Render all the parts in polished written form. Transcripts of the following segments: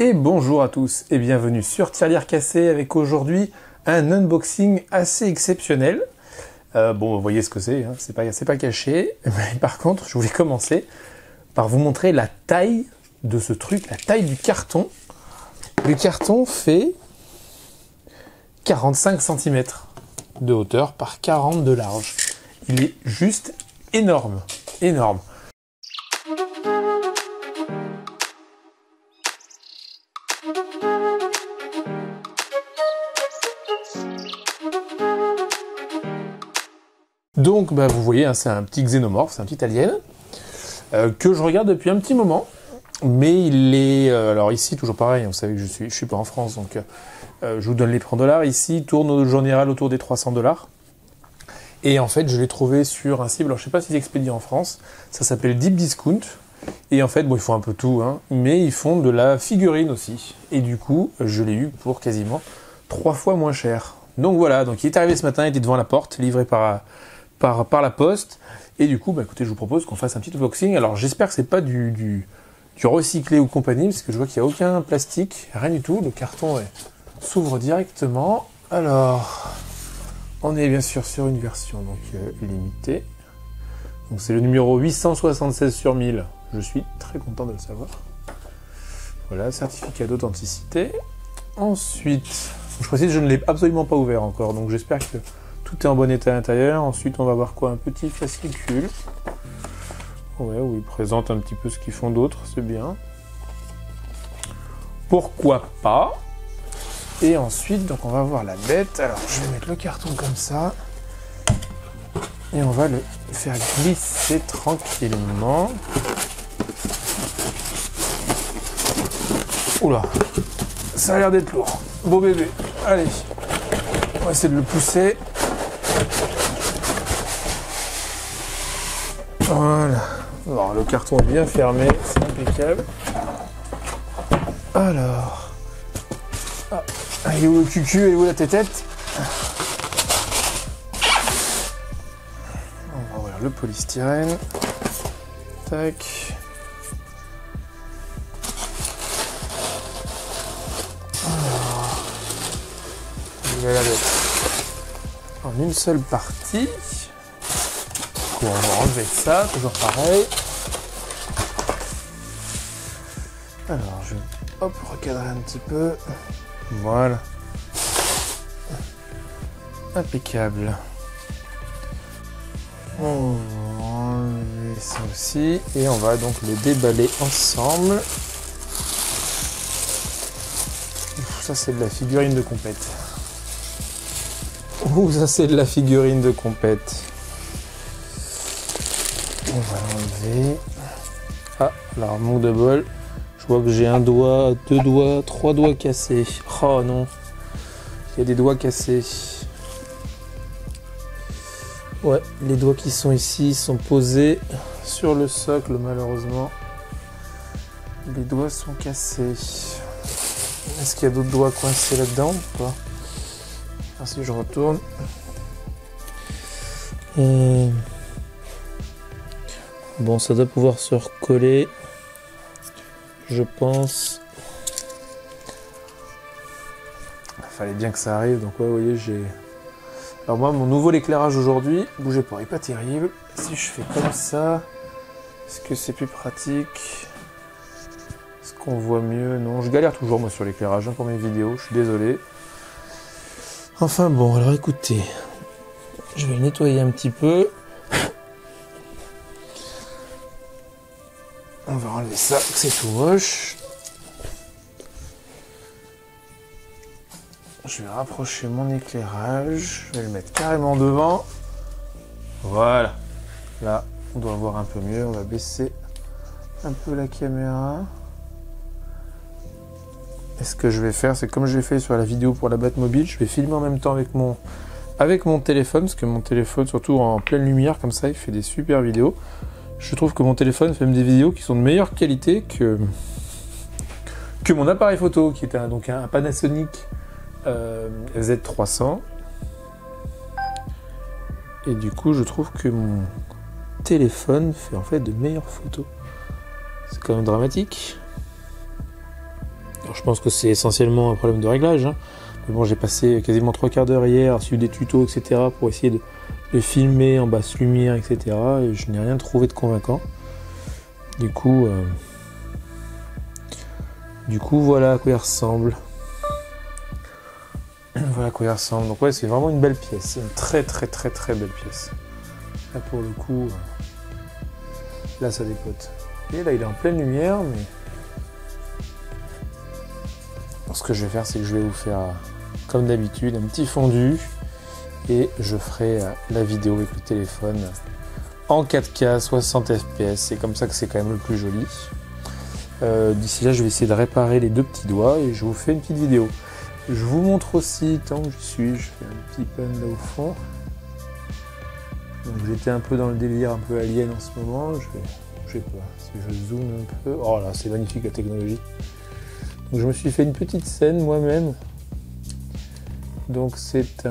Et bonjour à tous et bienvenue sur Tirelire Cassé avec aujourd'hui un unboxing assez exceptionnel. Bon, vous voyez ce que c'est, hein, c'est pas caché. Mais par contre, je voulais commencer par vous montrer la taille de ce truc, la taille du carton. Le carton fait 45 cm de hauteur par 40 de large. Il est juste énorme, énorme. Donc, vous voyez, hein, c'est un petit xénomorphe, c'est un petit alien, que je regarde depuis un petit moment, mais il est... alors ici, toujours pareil, vous savez que je suis pas en France, donc je vous donne les prix en dollars. Ici, il tourne au général autour des 300 $. Et en fait, je l'ai trouvé sur un site, alors je sais pas si c'est expédié en France, ça s'appelle Deep Discount, et en fait, bon, ils font un peu tout, hein, mais ils font de la figurine aussi. Et du coup, je l'ai eu pour quasiment 3 fois moins cher. Donc voilà, donc il est arrivé ce matin, il était devant la porte, livré par la poste, et du coup, écoutez, je vous propose qu'on fasse un petit unboxing. Alors j'espère que c'est pas du recyclé ou compagnie, parce que je vois qu'il n'y a aucun plastique, rien du tout, le carton s'ouvre directement. Alors, on est bien sûr sur une version donc limitée, donc c'est le numéro 876 sur 1000, je suis très content de le savoir. Voilà, certificat d'authenticité. Ensuite, je précise, je ne l'ai absolument pas ouvert encore, donc j'espère que tout est en bon état à l'intérieur. Ensuite, on va voir quoi? Un petit fascicule. Ouais, où ils présentent un petit peu ce qu'ils font d'autre, c'est bien. Pourquoi pas? Et ensuite, donc on va voir la bête. Alors, je vais mettre le carton comme ça. Et on va le faire glisser tranquillement. Oula, ça a l'air d'être lourd. Beau bébé. Allez, on va essayer de le pousser. Voilà. Alors, le carton est bien fermé, c'est impeccable. Alors, il est où le cucu, elle est où la tétette? On va ouvrir le polystyrène. Tac. Alors, il a l'air d'être en une seule partie. On va enlever ça, toujours pareil. Alors, je vais recadrer un petit peu. Voilà. Impeccable. On va enlever ça aussi. Et on va donc le déballer ensemble. Ça, c'est de la figurine de compète. Ouh, ça, c'est de la figurine de compète. On va l'enlever. Ah, alors manque de bol. Je vois que j'ai un doigt, 2 doigts, 3 doigts cassés. Oh non. Il y a des doigts cassés. Ouais, les doigts qui sont ici sont posés sur le socle, malheureusement. Les doigts sont cassés. Est-ce qu'il y a d'autres doigts coincés là-dedans ou pas? Ah, si je retourne. Bon, ça doit pouvoir se recoller, je pense. Il fallait bien que ça arrive, donc ouais, vous voyez, j'ai... Alors moi, mon nouveau éclairage aujourd'hui, bougez pas, il n'est pas terrible. Si je fais comme ça, est-ce que c'est plus pratique? Est-ce qu'on voit mieux? Non, je galère toujours moi sur l'éclairage pour mes vidéos, je suis désolé. Enfin bon, alors écoutez, je vais le nettoyer un petit peu. On va enlever ça, c'est tout moche. Je vais rapprocher mon éclairage. Je vais le mettre carrément devant. Voilà. Là, on doit voir un peu mieux. On va baisser un peu la caméra. Et ce que je vais faire, c'est comme j'ai fait sur la vidéo pour la Batmobile, je vais filmer en même temps avec mon téléphone, parce que mon téléphone, surtout en pleine lumière, comme ça, il fait des super vidéos. Je trouve que mon téléphone fait même des vidéos qui sont de meilleure qualité que mon appareil photo, qui est un Panasonic Z300. Et du coup, je trouve que mon téléphone fait en fait de meilleures photos. C'est quand même dramatique. Alors, je pense que c'est essentiellement un problème de réglage, hein. Mais bon, j'ai passé quasiment 3 quarts d'heure hier à suivre des tutos, etc. pour essayer de filmer en basse lumière, etc. Et je n'ai rien trouvé de convaincant. Du coup, voilà à quoi il ressemble. Voilà à quoi il ressemble. Donc ouais, c'est vraiment une belle pièce. C'est une très très très très belle pièce. Là pour le coup, là ça dépote. Et là il est en pleine lumière, mais ce que je vais faire, c'est que je vais vous faire, comme d'habitude, un petit fondu. Et je ferai la vidéo avec le téléphone en 4K, 60 fps. C'est comme ça que c'est quand même le plus joli. D'ici là, je vais essayer de réparer les deux petits doigts et je vous fais une petite vidéo. Je vous montre aussi, tant que j'y suis, je fais un petit pan là au fond. Donc j'étais un peu dans le délire, un peu alien en ce moment. Je sais pas, si je zoome un peu. Oh là, c'est magnifique la technologie. Donc je me suis fait une petite scène moi-même. Donc c'est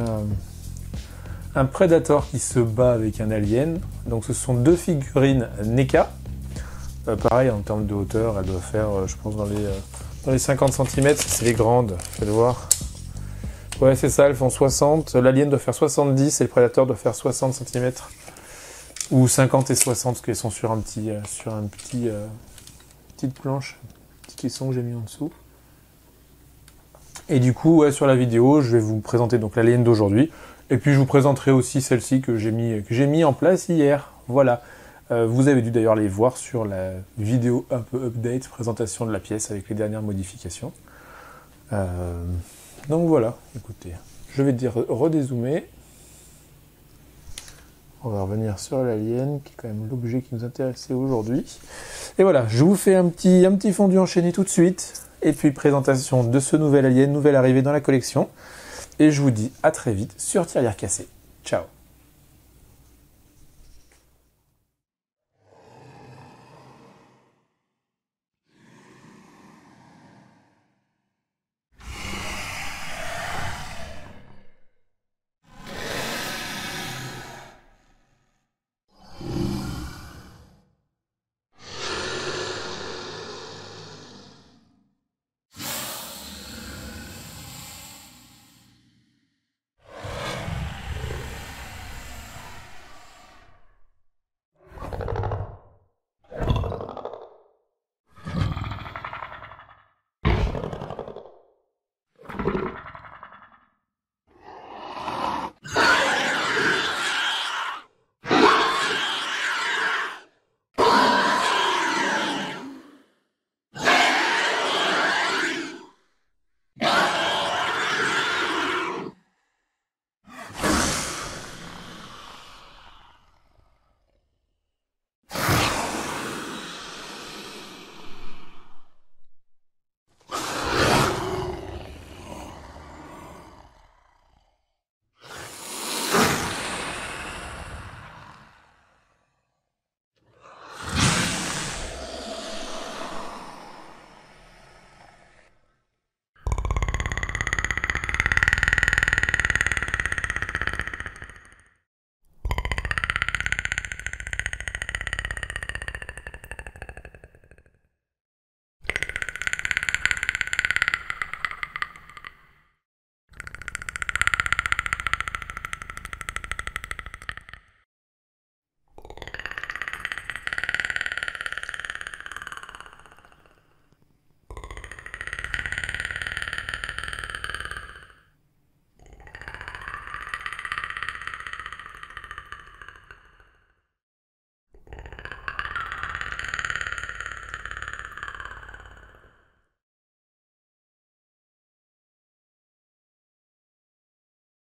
un Predator qui se bat avec un alien. Donc ce sont deux figurines NECA. Pareil, en termes de hauteur, elle doit faire, je pense, dans les 50 cm. C'est les grandes, faites voir. Ouais, c'est ça, elles font 60. L'alien doit faire 70 et le Predator doit faire 60 cm. Ou 50 et 60, parce qu'elles sont sur petite planche, petit caisson que j'ai mis en dessous. Et du coup, ouais, sur la vidéo, je vais vous présenter donc l'alien d'aujourd'hui. Et puis je vous présenterai aussi celle-ci que j'ai mis en place hier. Voilà. Vous avez dû d'ailleurs les voir sur la vidéo un peu update, présentation de la pièce avec les dernières modifications. Donc voilà, écoutez, je vais dire redézoomer. On va revenir sur l'alien, qui est quand même l'objet qui nous intéressait aujourd'hui. Et voilà, je vous fais un petit fondu enchaîné tout de suite. Et puis présentation de ce nouvel alien, nouvelle arrivée dans la collection. Et je vous dis à très vite sur Tirelire Cassée. Ciao.